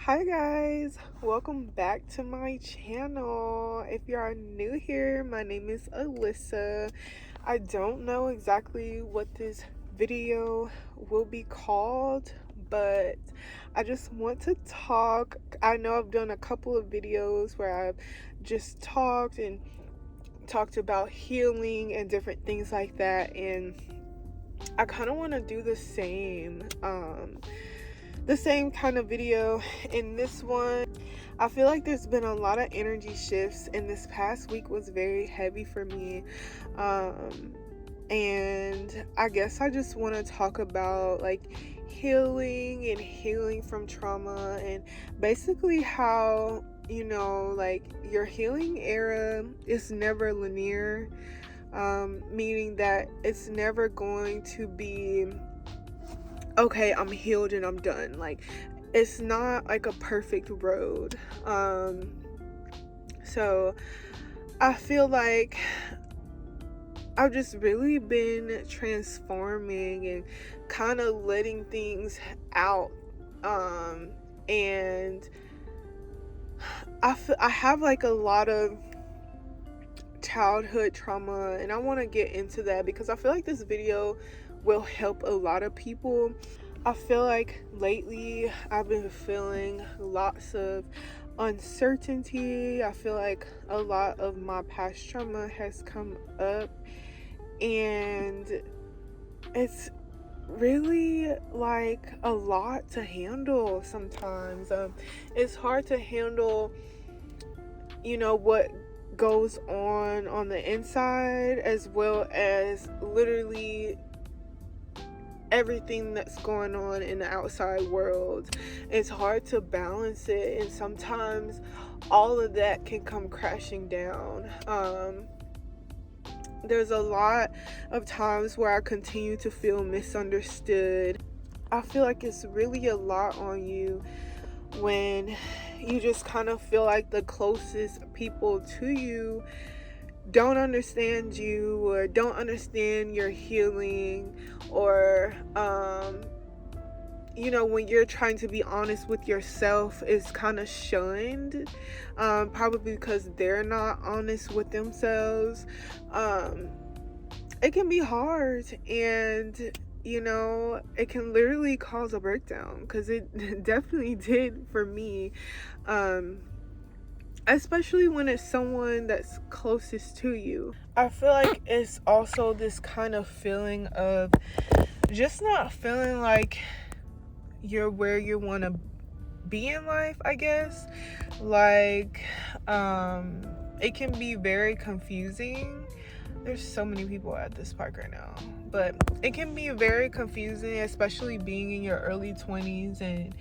Hi guys, welcome back to my channel. If you are new here, my name is Alyssa. I don't know exactly what this video will be called, but I just want to talk. I know I've done a couple of videos where I've just talked about healing and different things like that, and I kind of want to do the same kind of video in this one. I feel like there's been a lot of energy shifts, and this past week was very heavy for me. And I guess I just want to talk about like healing from trauma, and basically how, like, your healing era is never linear, meaning that it's never going to be okay, I'm healed and I'm done. Like, it's not like a perfect road. So I feel like I've just really been transforming and kind of letting things out. And I have like a lot of childhood trauma, and I want to get into that because I feel like this video will help a lot of people. I feel like lately I've been feeling lots of uncertainty. I feel like a lot of my past trauma has come up, and it's really like a lot to handle sometimes. It's hard to handle, what goes on the inside, as well as literally everything that's going on in the outside world. It's hard to balance it, and sometimes all of that can come crashing down. There's a lot of times where I continue to feel misunderstood. I feel like it's really a lot on you when you just kind of feel like the closest people to you don't understand you, or don't understand your healing, or when you're trying to be honest with yourself, is kind of shunned, probably because they're not honest with themselves. It can be hard, and it can literally cause a breakdown, because it definitely did for me. Especially when it's someone that's closest to you. I feel like it's also this kind of feeling of just not feeling like you're where you want to be in life, I guess. Like, it can be very confusing. There's so many people at this park right now, but it can be very confusing, especially being in your early 20s, and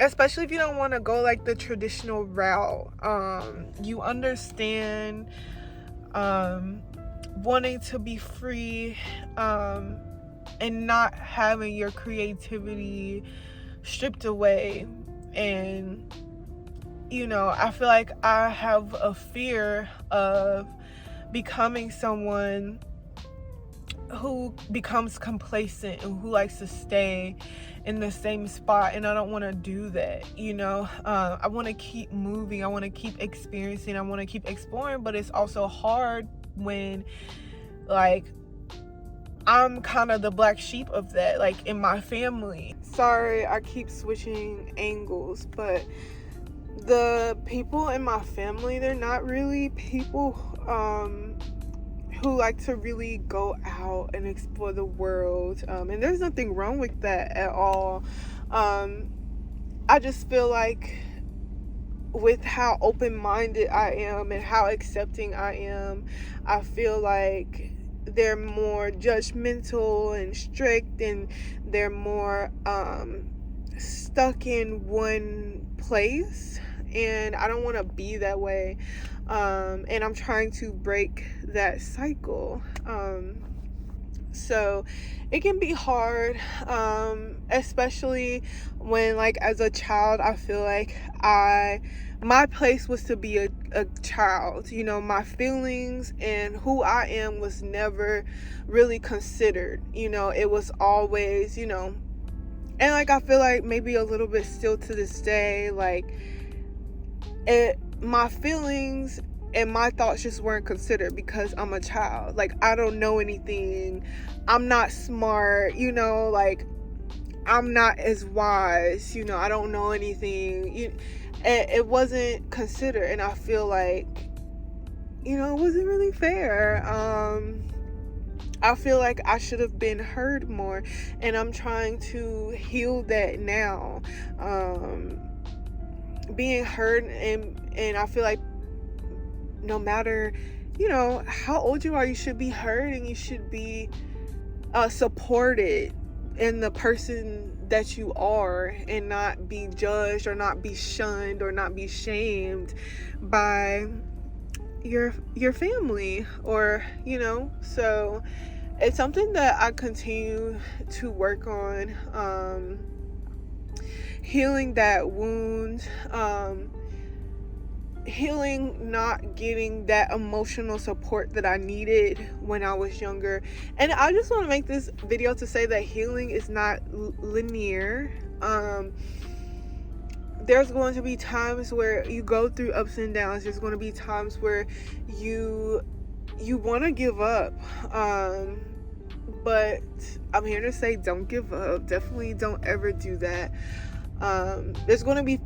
especially if you don't want to go like the traditional route. You understand wanting to be free, and not having your creativity stripped away. And I feel like I have a fear of becoming someone who becomes complacent and who likes to stay in the same spot, and I don't want to do that. I want to keep moving, I want to keep experiencing, I want to keep exploring, but it's also hard when, like, I'm kind of the black sheep of that, like, in my family. Sorry, I keep switching angles, but the people in my family, they're not really people who like to really go out and explore the world, and there's nothing wrong with that at all. I just feel like with how open-minded I am and how accepting I am, I feel like they're more judgmental and strict, and they're more stuck in one place, and I don't want to be that way. And I'm trying to break that cycle. So it can be hard, especially when, like, as a child, I feel like my place was to be a child. My feelings and who I am was never really considered. It was always, And like, I feel like maybe a little bit still to this day, like, my feelings and my thoughts just weren't considered because I'm a child. Like, I don't know anything. I'm not smart, you know, like, I'm not as wise, you know, I don't know anything. It wasn't considered, and I feel like, you know, it wasn't really fair. I feel like I should have been heard more, and I'm trying to heal that now. Being heard, and I feel like no matter, you know, how old you are, you should be heard, and you should be supported in the person that you are, and not be judged or not be shunned or not be shamed by your family, or, you know. So it's something that I continue to work on, healing that wound, healing not getting that emotional support that I needed when I was younger. And I just want to make this video to say that healing is not linear. There's going to be times where you go through ups and downs. There's going to be times where you want to give up, but I'm here to say, don't give up. Definitely don't ever do that. There's going to be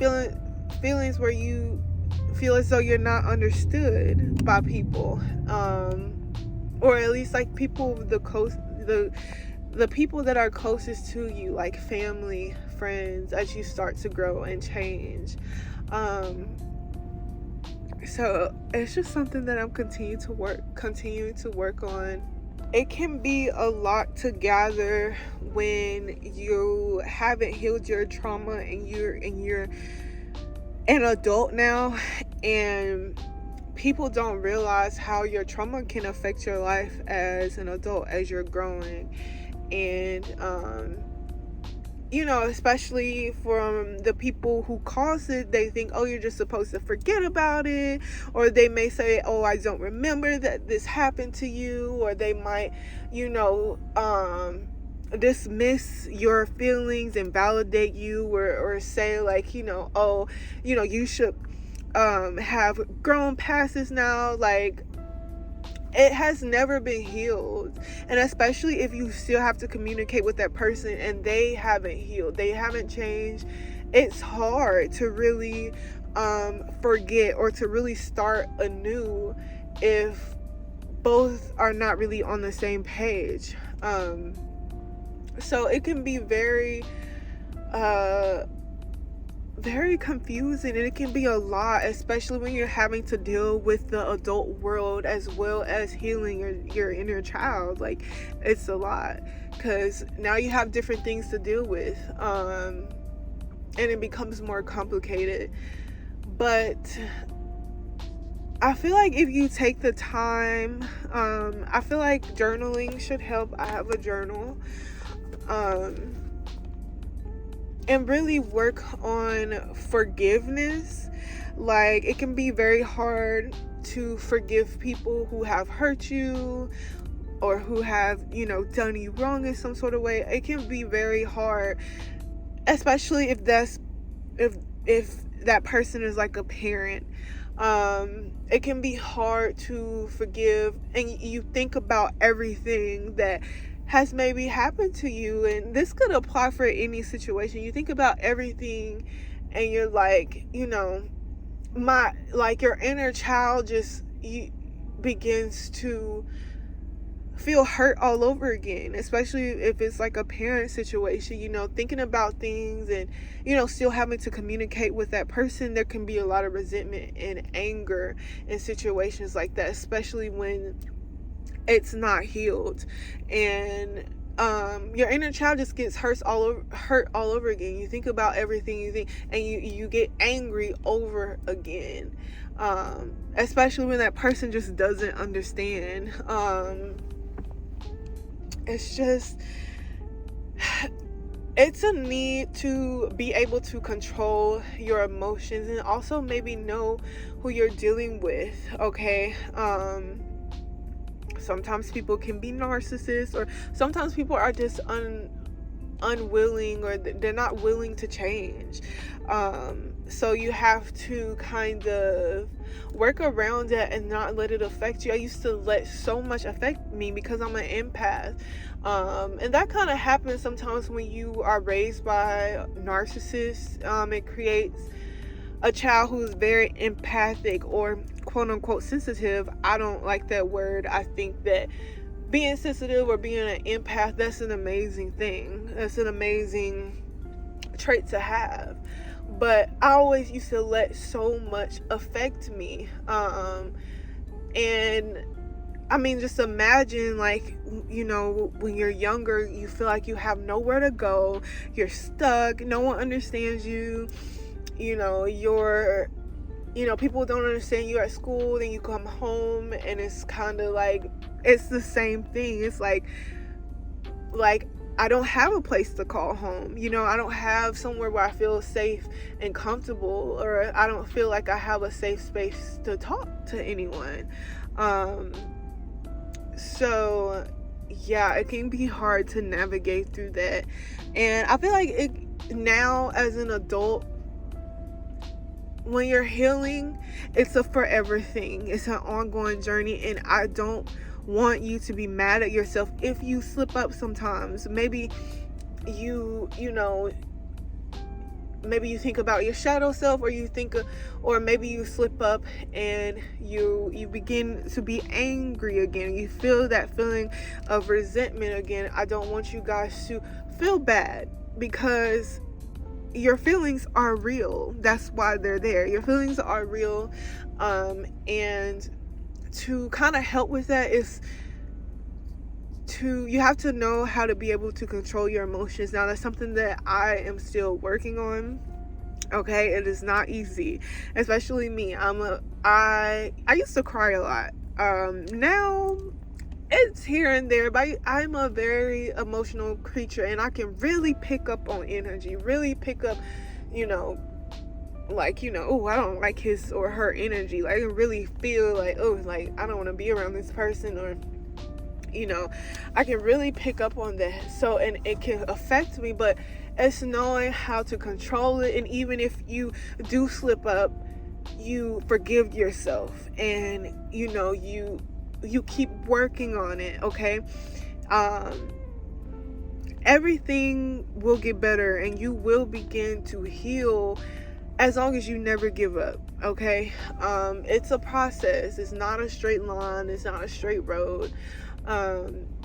feelings where you feel as though you're not understood by people, or at least like people, the people that are closest to you, like family, friends, as you start to grow and change. So it's just something that I'm continuing to work on. It can be a lot to gather when you haven't healed your trauma, and you're an adult now, and people don't realize how your trauma can affect your life as an adult, as you're growing. And you know, especially from the people who cause it, they think, oh, you're just supposed to forget about it, or they may say, oh, I don't remember that this happened to you, or they might, you know, dismiss your feelings and validate you, or say like, you know, oh, you know, you should have grown past this now. Like, it has never been healed. And especially if you still have to communicate with that person and they haven't healed, they haven't changed, it's hard to really forget, or to really start anew if both are not really on the same page. So it can be very confusing, and it can be a lot, especially when you're having to deal with the adult world as well as healing your inner child. Like, it's a lot, because now you have different things to deal with, and it becomes more complicated. But I feel like if you take the time, I feel like journaling should help. I have a journal, and really work on forgiveness. Like, it can be very hard to forgive people who have hurt you, or who have, you know, done you wrong in some sort of way. It can be very hard, especially if that person is like a parent. It can be hard to forgive, and you think about everything that has maybe happened to you, and this could apply for any situation. You think about everything, and you're like, you know, your inner child just begins to feel hurt all over again, especially if it's like a parent situation, you know, thinking about things, and, you know, still having to communicate with that person. There can be a lot of resentment and anger in situations like that, especially when it's not healed, and your inner child just gets hurt all over again. You think about everything you think, and you get angry over again, especially when that person just doesn't understand. It's just, it's a need to be able to control your emotions, and also maybe know who you're dealing with. Okay, sometimes people can be narcissists, or sometimes people are just unwilling, or they're not willing to change. So you have to kind of work around that and not let it affect you. I used to let so much affect me because I'm an empath. And that kind of happens sometimes when you are raised by narcissists. It creates a child who's very empathic or quote unquote sensitive. I don't like that word. I think that being sensitive or being an empath, that's an amazing thing. That's an amazing trait to have. But I always used to let so much affect me. And I mean, just imagine, like, you know, when you're younger, you feel like you have nowhere to go. You're stuck. No one understands you. You know, people don't understand you at school. Then you come home and it's kind of like, it's the same thing. It's like I don't have a place to call home. You know, I don't have somewhere where I feel safe and comfortable, or I don't feel like I have a safe space to talk to anyone. So yeah, it can be hard to navigate through that. And I feel like now as an adult, when you're healing, it's a forever thing. It's an ongoing journey, and I don't want you to be mad at yourself if you slip up sometimes. Maybe maybe you think about your shadow self, or maybe you slip up and you begin to be angry again. You feel that feeling of resentment again. I don't want you guys to feel bad, because your feelings are real. That's why they're there. Your feelings are real. And to kind of help with that is you have to know how to be able to control your emotions. Now, that's something that I am still working on. Okay, it is not easy, especially me. I used to cry a lot. Now it's here and there, but I'm a very emotional creature, and I can really pick up on energy, really pick up, oh, I don't like his or her energy. Like, I can really feel like, oh, like, I don't want to be around this person, or, I can really pick up on that. So, and it can affect me, but it's knowing how to control it. And even if you do slip up, you forgive yourself, and, you keep working on it. Okay. Everything will get better, and you will begin to heal as long as you never give up. Okay. It's a process. It's not a straight line. It's not a straight road.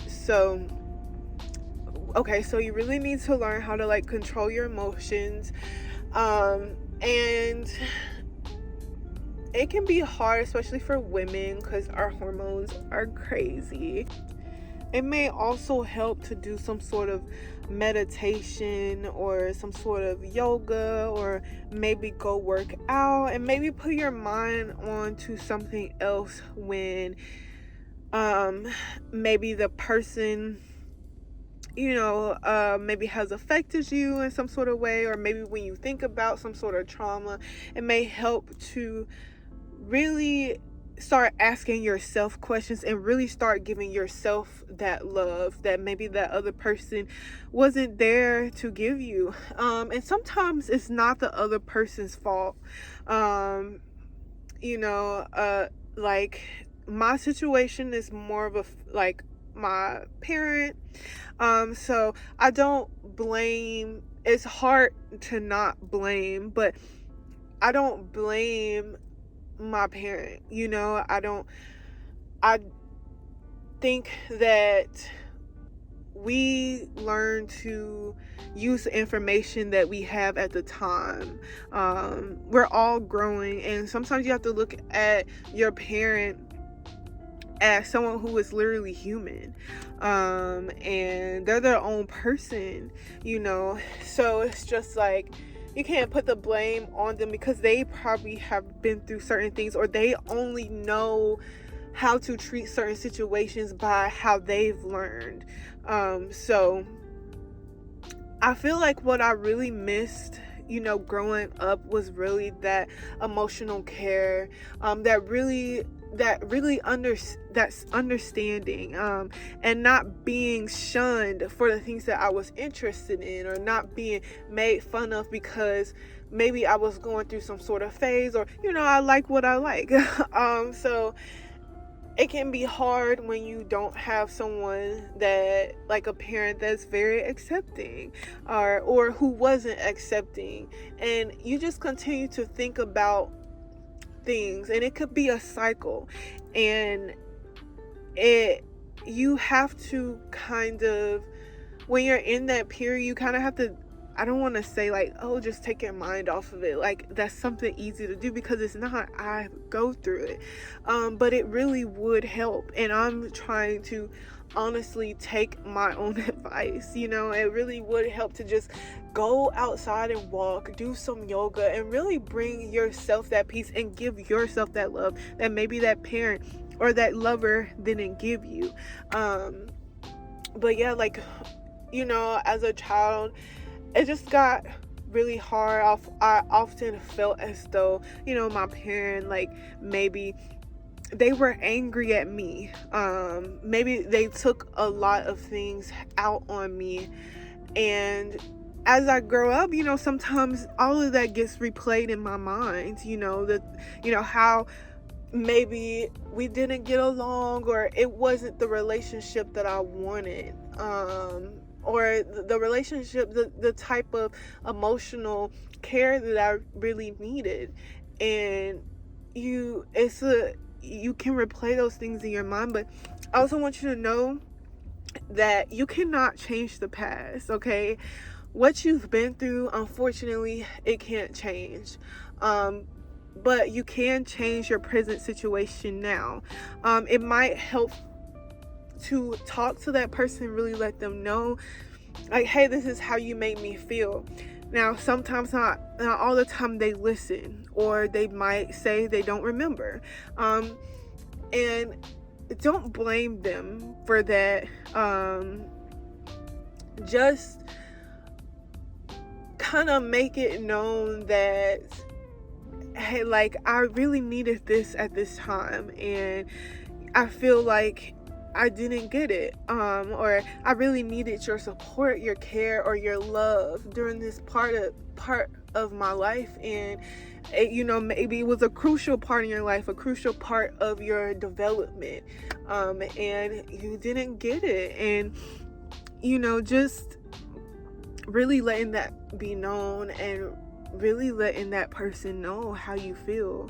So you really need to learn how to control your emotions. And it can be hard, especially for women, because our hormones are crazy. It may also help to do some sort of meditation or some sort of yoga, or maybe go work out, and maybe put your mind on to something else when maybe the person maybe has affected you in some sort of way, or maybe when you think about some sort of trauma, it may help to really start asking yourself questions and really start giving yourself that love that maybe that other person wasn't there to give you. And sometimes it's not the other person's fault. My situation is more of my parent. So I don't blame. It's hard to not blame, but I don't blame my parent. I think that we learn to use the information that we have at the time. We're all growing, and sometimes you have to look at your parent as someone who is literally human, and they're their own person, so it's just you can't put the blame on them, because they probably have been through certain things, or they only know how to treat certain situations by how they've learned. So I feel like what I really missed growing up was really that emotional care, that's understanding, and not being shunned for the things that I was interested in, or not being made fun of because maybe I was going through some sort of phase, or I like what I like. So it can be hard when you don't have someone that, like a parent that's very accepting, or who wasn't accepting, and you just continue to think about things, and it could be a cycle, and you have to kind of, when you're in that period, you kind of have to, I don't want to say like, oh, just take your mind off of it. Like, that's something easy to do, because it's not. I go through it. But it really would help. And I'm trying to honestly take my own advice. It really would help to just go outside and walk, do some yoga, and really bring yourself that peace, and give yourself that love that maybe that parent or that lover didn't give you. But yeah, like, as a child, it just got really hard. I often felt as though, my parent, like, maybe they were angry at me. Maybe they took a lot of things out on me. And as I grow up, sometimes all of that gets replayed in my mind, how maybe we didn't get along, or it wasn't the relationship that I wanted. Or the relationship, the type of emotional care that I really needed. And you can replay those things in your mind, but I also want you to know that you cannot change the past, okay? What you've been through, unfortunately, it can't change. But you can change your present situation now. It might help to talk to that person, really let them know, like, hey, this is how you make me feel. Now, sometimes, not all the time, they listen, or they might say they don't remember. And don't blame them for that. Just kind of make it known that, hey, like, I really needed this at this time, and I feel like I didn't get it, or I really needed your support, your care, or your love during this part of my life, and maybe it was a crucial part in your life, a crucial part of your development, and you didn't get it. And just really letting that be known, and really letting that person know how you feel.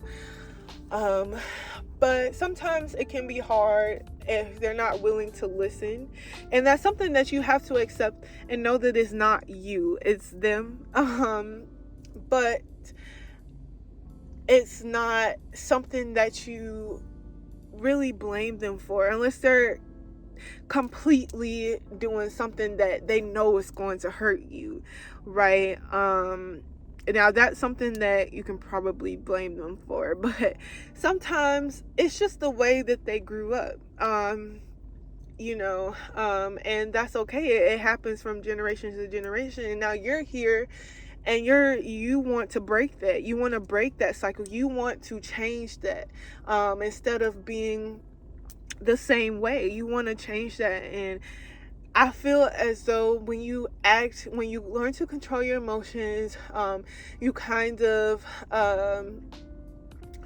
But sometimes it can be hard if they're not willing to listen, and that's something that you have to accept and know that it's not you, it's them. But it's not something that you really blame them for, unless they're completely doing something that they know is going to hurt you, right? Now, that's something that you can probably blame them for, but sometimes it's just the way that they grew up, and that's okay. It happens from generation to generation, and now you're here, and you want to break that. You want to break that cycle. You want to change that, instead of being the same way. You want to change that. And I feel as though when you learn to control your emotions, you kind of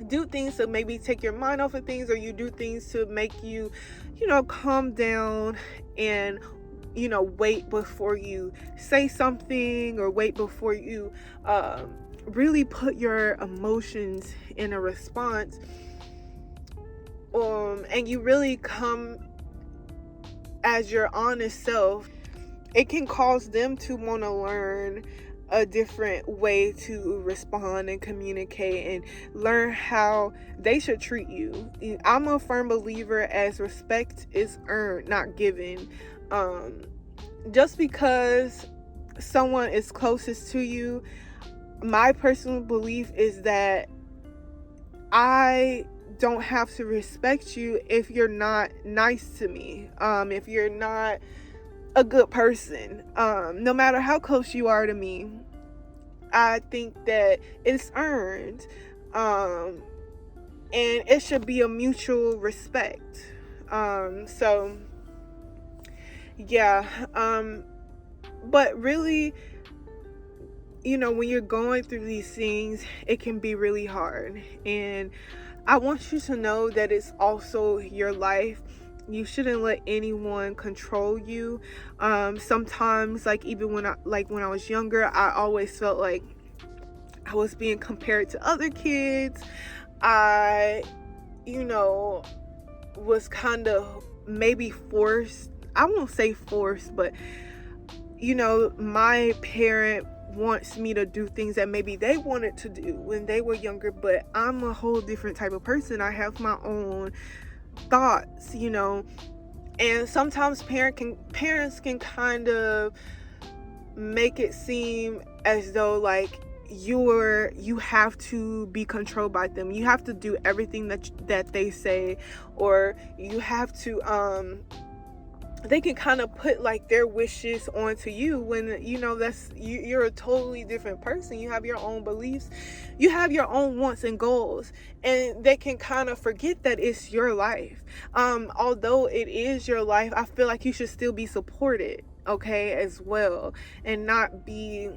do things to maybe take your mind off of things, or you do things to make you, calm down, and, wait before you say something, or wait before you really put your emotions in a response, and you really come as your honest self. It can cause them to want to learn a different way to respond and communicate, and learn how they should treat you. I'm a firm believer as respect is earned, not given. Just because someone is closest to you, my personal belief is that I don't have to respect you if you're not nice to me, if you're not a good person, no matter how close you are to me. I think that it's earned. And it should be a mutual respect. So yeah. But really, when you're going through these things, it can be really hard. And I want you to know that it's also your life. You shouldn't let anyone control you. Sometimes, like, even when I was younger, I always felt like I was being compared to other kids. I, was kind of maybe forced. I won't say forced, but my parent wants me to do things that maybe they wanted to do when they were younger, but I'm a whole different type of person. I have my own thoughts, and sometimes parents can kind of make it seem as though like you have to be controlled by them. You have to do everything that they say, or you have to they can kind of put like their wishes onto you when that's you're a totally different person. You have your own beliefs, you have your own wants and goals, and they can kind of forget that it's your life. Although it is your life, I feel like you should still be supported, okay, as well, and not be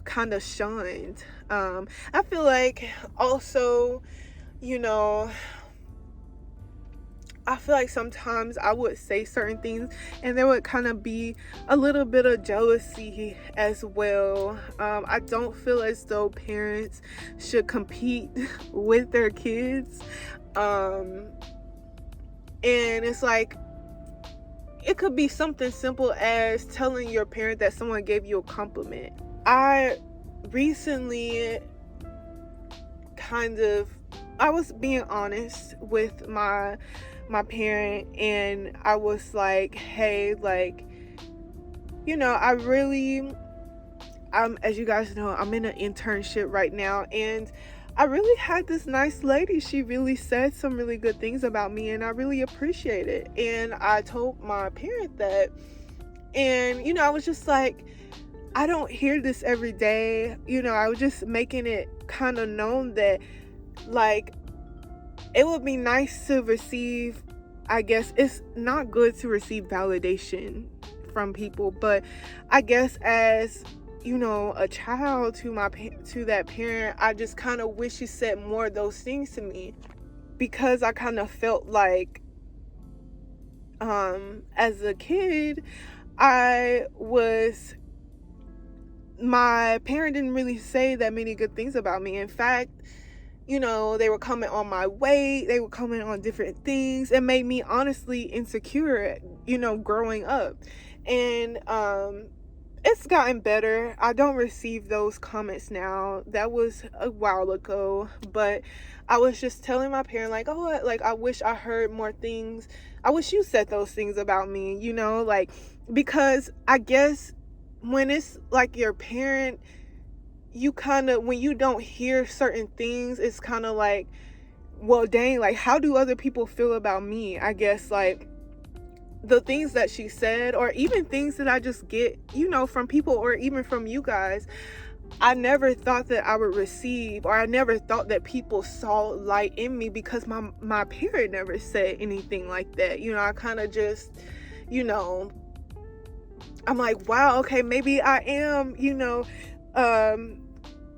kind of shunned. I feel like also, I feel like sometimes I would say certain things and there would kind of be a little bit of jealousy as well. I don't feel as though parents should compete with their kids. And it's like, it could be something simple as telling your parent that someone gave you a compliment. I recently I was being honest with my parent, and I was like, hey, like, as you guys know, I'm in an internship right now, and I really had this nice lady. She really said some really good things about me, and I really appreciate it. And I told my parent that, and I was just like, I don't hear this every day. I was just making it kind of known that, like, it would be nice to receive, I guess it's not good to receive validation from people, but I guess as a child to that parent, I just kind of wish she said more of those things to me, because I kind of felt like as a kid my parent didn't really say that many good things about me. In fact, they would comment on my weight, they would comment on different things. It made me honestly insecure, growing up. And it's gotten better. I don't receive those comments now. That was a while ago, but I was just telling my parent, like, oh, like, I wish I heard more things. I wish you said those things about me, like, because I guess when it's like your parent, you kind of, when you don't hear certain things, it's kind of like, well, dang, like, how do other people feel about me? I guess, like, the things that she said, or even things that I just get, from people, or even from you guys, I never thought that I would receive, or I never thought that people saw light in me, because my parent never said anything like that. I kind of just, I'm like, wow, okay, maybe I am,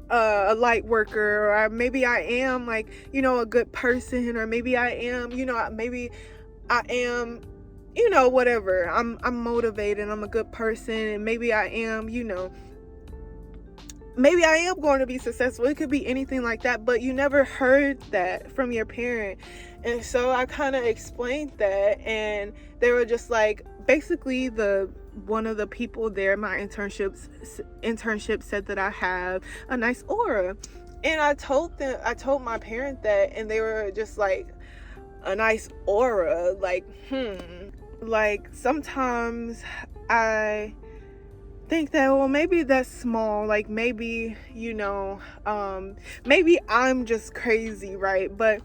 a light worker, or maybe I am, like, a good person, or maybe I am, maybe I am, whatever. I'm motivated, I'm a good person, and maybe I am, maybe I am going to be successful. It could be anything like that, but you never heard that from your parent. And so I kind of explained that, and they were just like, basically, one of the people there, my internship said that I have a nice aura. And I told my parent that, and they were just like, a nice aura, like, like, sometimes I think that, well, maybe that's small, like, maybe, maybe I'm just crazy, right? But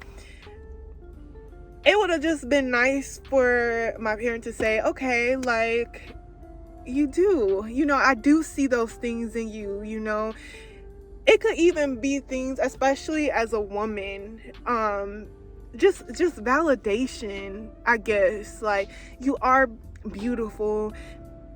it would have just been nice for my parent to say, okay, like, you do. You know, I do see those things in you, you know. It could even be things, especially as a woman, just validation, I guess. Like, you are beautiful.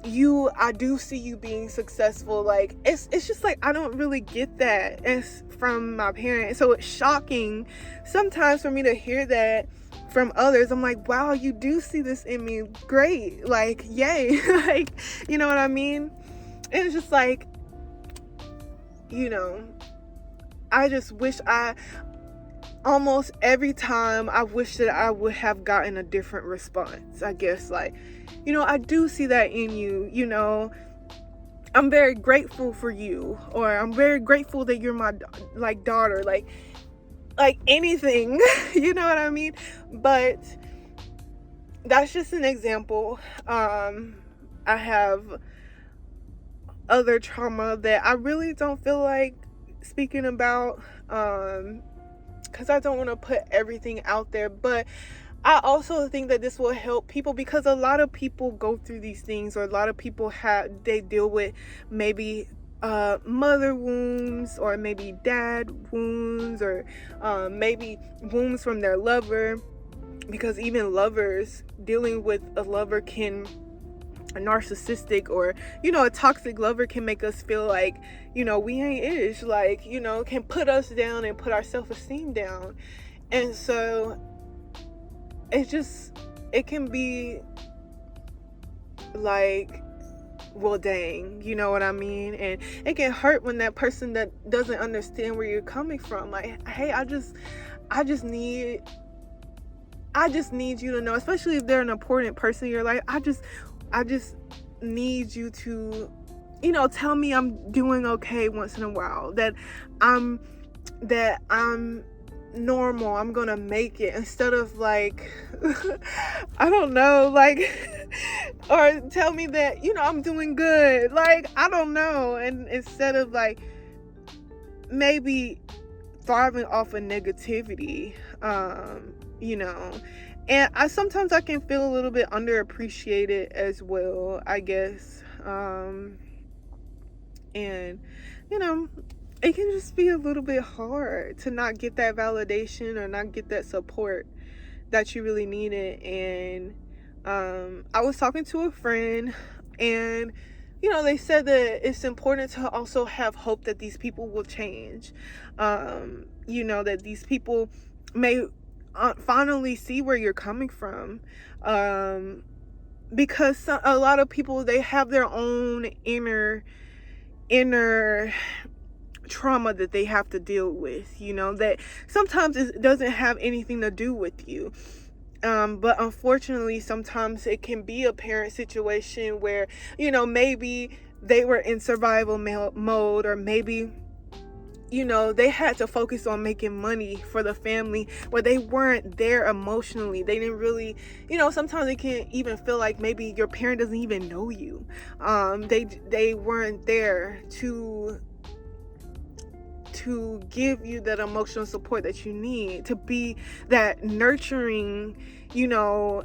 I do see you being successful. Like, it's just like, I don't really get that as from my parents. So it's shocking sometimes for me to hear that from others. I'm like, wow, you do see this in me. Great. Like, yay. Like, you know what I mean? And it's just like, you know, I just wish almost every time I wish that I would have gotten a different response. I guess, like, you know, I do see that in you, you know, I'm very grateful for you, or I'm very grateful that you're my like daughter, like anything, you know what I mean? But that's just an example. I have other trauma that I really don't feel like speaking about, because I don't want to put everything out there. But I also think that this will help people, because a lot of people go through these things, or a lot of people they deal with maybe mother wounds, or maybe dad wounds, or maybe wounds from their lover, because even lovers, dealing with a lover a narcissistic, or, you know, a toxic lover can make us feel like, you know, we ain't ish, like, you know, can put us down and put our self-esteem down. And so it can be like, well, dang, you know what I mean? And it can hurt when that person that doesn't understand where you're coming from, like, hey, I just need you to know, especially if they're an important person in your life, I just need you to, you know, tell me I'm doing okay once in a while, that I'm normal, I'm gonna make it, instead of like I don't know, like or tell me that, you know, I'm doing good, like, I don't know, and instead of like maybe thriving off of negativity, you know. And sometimes I can feel a little bit underappreciated as well, I guess. And, you know, it can just be a little bit hard to not get that validation, or not get that support that you really needed. And I was talking to a friend, and, you know, they said that it's important to also have hope that these people will change. You know, that these people may finally see where you're coming from, because a lot of people, they have their own inner trauma that they have to deal with, you know, that sometimes it doesn't have anything to do with you, but unfortunately sometimes it can be a parent situation where, you know, maybe they were in survival mode, or maybe, you know, they had to focus on making money for the family, where they weren't there emotionally. They didn't really, you know, sometimes it can even feel like maybe your parent doesn't even know you. They weren't there to give you that emotional support that you need, to be that nurturing, you know,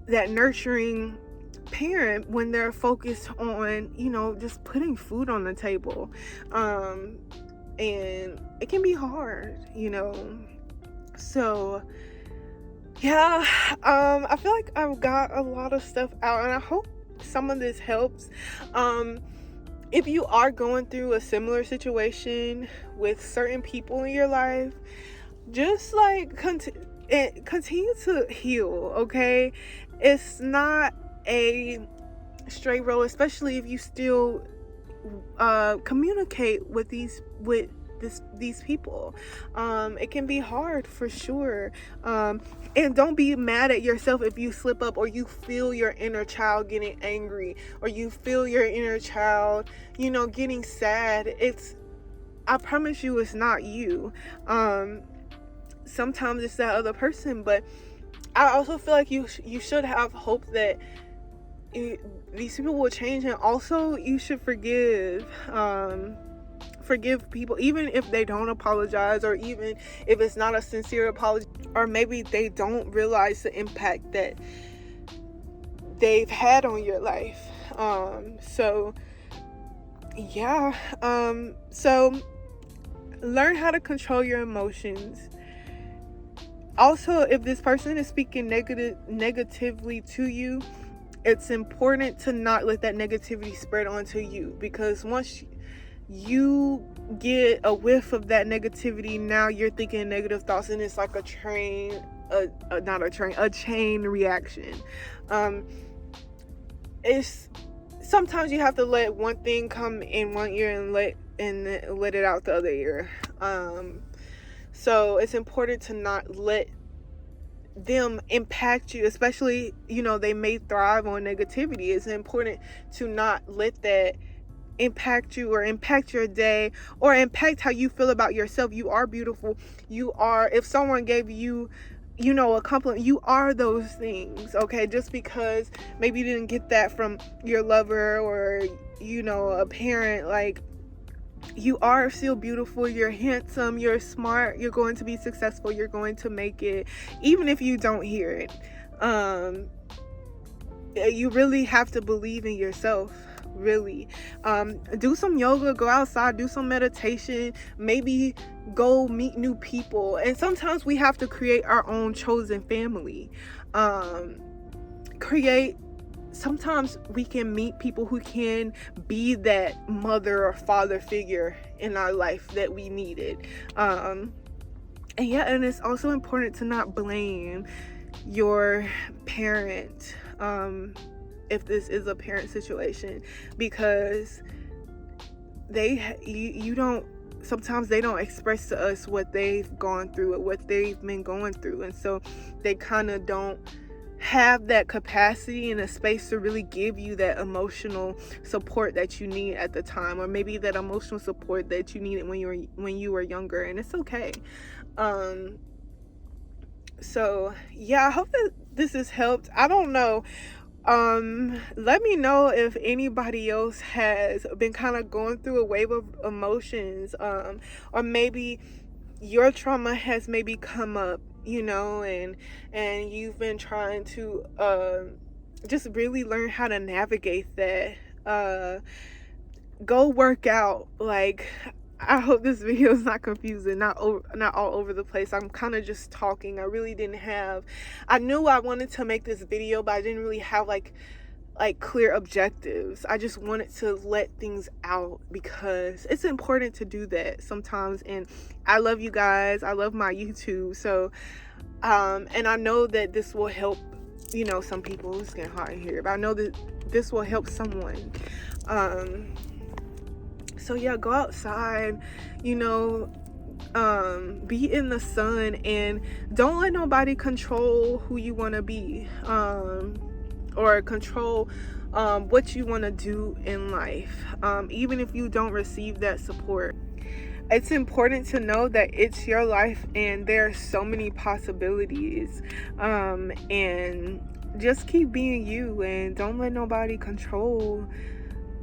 that nurturing parent when they're focused on, you know, just putting food on the table. And it can be hard, you know. So yeah, I feel like I've got a lot of stuff out, and I hope some of this helps. If you are going through a similar situation with certain people in your life, just like continue to heal, okay? It's not a straight road, especially if you still communicate with these people. It can be hard for sure, and don't be mad at yourself if you slip up, or you feel your inner child getting angry, or you feel your inner child, you know, getting sad. I promise you, it's not you. Sometimes it's that other person, but I also feel like you should have hope that these people will change. And also, you should forgive people, even if they don't apologize, or even if it's not a sincere apology, or maybe they don't realize the impact that they've had on your life. So yeah, so learn how to control your emotions. Also, if this person is speaking negatively to you, it's important to not let that negativity spread onto you, because once you get a whiff of that negativity, now you're thinking negative thoughts, and it's like a chain reaction. It's sometimes you have to let one thing come in one ear and let it out the other ear. So it's important to not let them impact you, especially, they may thrive on negativity. It's important to not let that impact you or impact your day or impact how you feel about yourself. You are beautiful. If someone gave you a compliment, you are those things, okay? Just because maybe you didn't get that from your lover or a parent, like, you are still beautiful. You're handsome, you're smart, you're going to be successful, you're going to make it, even if you don't hear it. You really have to believe in yourself, really. Do some yoga, go outside, do some meditation, maybe go meet new people. And sometimes we have to create our own chosen family. Sometimes we can meet people who can be that mother or father figure in our life that we needed. And it's also important to not blame your parent, if this is a parent situation, because sometimes they don't express to us what they've gone through or what they've been going through, and so they kind of don't have that capacity and a space to really give you that emotional support that you need at the time, or maybe that emotional support that you needed when you were younger, and it's okay. So yeah, I hope that this has helped. I don't know, let me know if anybody else has been kind of going through a wave of emotions, or maybe your trauma has maybe come up, and you've been trying to just really learn how to navigate that. Go work out. Like, I hope this video is not confusing, not all over the place. I'm kind of just talking. I knew I wanted to make this video, but I didn't really have like clear objectives. I just wanted to let things out because it's important to do that sometimes. And I love you guys. I love my YouTube. So, and I know that this will help, some people. It's getting hot in here, but I know that this will help someone. So yeah, go outside, be in the sun, and don't let nobody control who you want to be, or control what you want to do in life, even if you don't receive that support. It's important to know that it's your life and there are so many possibilities, and just keep being you and don't let nobody control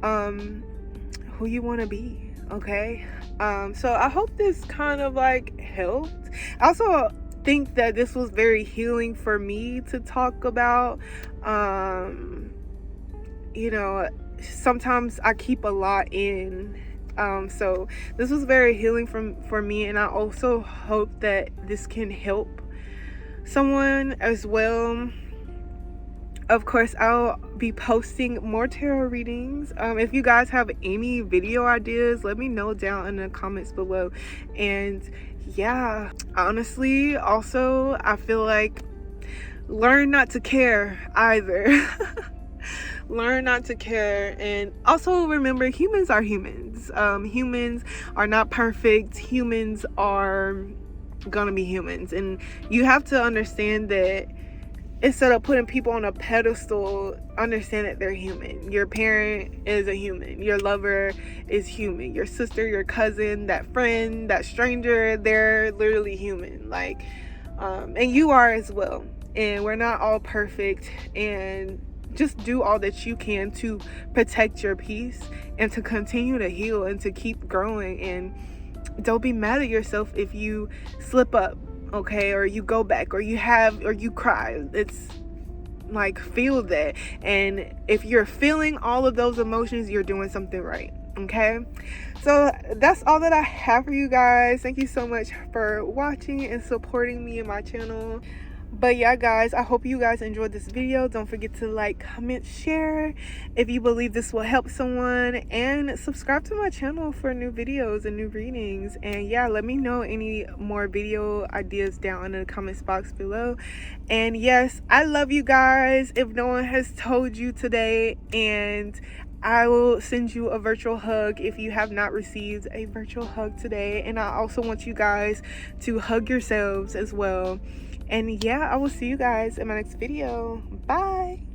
who you want to be, okay? So I hope this kind of helped. I also think that this was very healing for me to talk about. Sometimes I keep a lot in, so this was very healing for me, and I also hope that this can help someone as well. Of course, I'll be posting more tarot readings. If you guys have any video ideas, let me know down in the comments below. And yeah, honestly, also, I feel like learn not to care either. Learn not to care. And also remember, humans are humans. Humans are not perfect. Humans are gonna be humans. And you have to understand that instead of putting people on a pedestal, understand that they're human. Your parent is a human. Your lover is human. Your sister, your cousin, that friend, that stranger, they're literally human. And you are as well. And we're not all perfect. And just do all that you can to protect your peace and to continue to heal and to keep growing. And don't be mad at yourself if you slip up, okay, or you go back, or you cry. like feel that. And if you're feeling all of those emotions, you're doing something right. Okay, so that's all that I have for you guys. Thank you so much for watching and supporting me and my channel. But yeah, guys, I hope you guys enjoyed this video. Don't forget to like, comment, share if you believe this will help someone, and subscribe to my channel for new videos and new readings. And yeah, let me know any more video ideas down in the comments box below. And yes, I love you guys if no one has told you today, and I will send you a virtual hug if you have not received a virtual hug today. And I also want you guys to hug yourselves as well. And yeah, I will see you guys in my next video. Bye.